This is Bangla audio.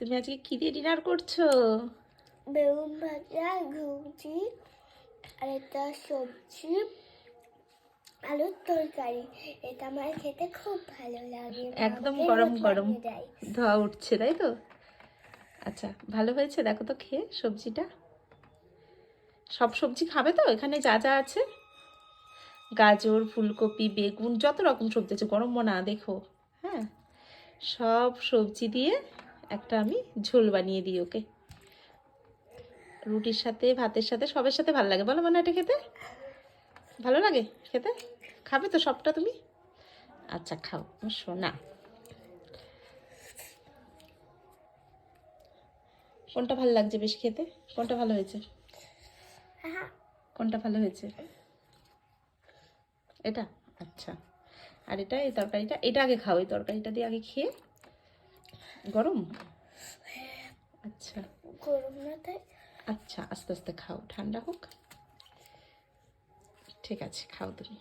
তুমি আজকে কি দিয়ে ডিনার করছো? বেগুন ভাজা, ঘুগনি আর একটা সবজি, আলুর তরকারি। এটা আমার খেতে খুব ভালো লাগে। মা একদম আমাকে গরম রোজ গরম বানিয়ে দেয়। ধোয়া উঠছে, তাই তো? আচ্ছা, ভালো হয়েছে দেখো তো খেয়ে সবজিটা। সব সবজি খাবে তো? এখানে যা যা আছে, গাজর, ফুলকপি, বেগুন, যত রকম সবজি আছে, গরম না দেখো। হ্যাঁ, সব সবজি দিয়ে একটা আমি ঝোল বানিয়ে দিই ওকে। রুটির সাথে, ভাতের সাথে, সবের সাথে ভালো লাগে। বলো, মানে এটা খেতে ভালো লাগে খেতে? খাবে তো সবটা তুমি? আচ্ছা, খাও আমার সোনা। কোনটা ভালো লাগছে বেশ খেতে? কোনটা ভালো হয়েছে? হ্যাঁ, কোনটা ভালো হয়েছে? এটা? আচ্ছা। আর এটা, এই তরকারিটা, এটা আগে খাও। এই তরকারিটা দিয়ে আগে খেয়ে। গরম? আচ্ছা গরম না তাই। আচ্ছা, আস্তে আস্তে খাও, ঠান্ডা হোক। ঠিক আছে, খাও তুমি।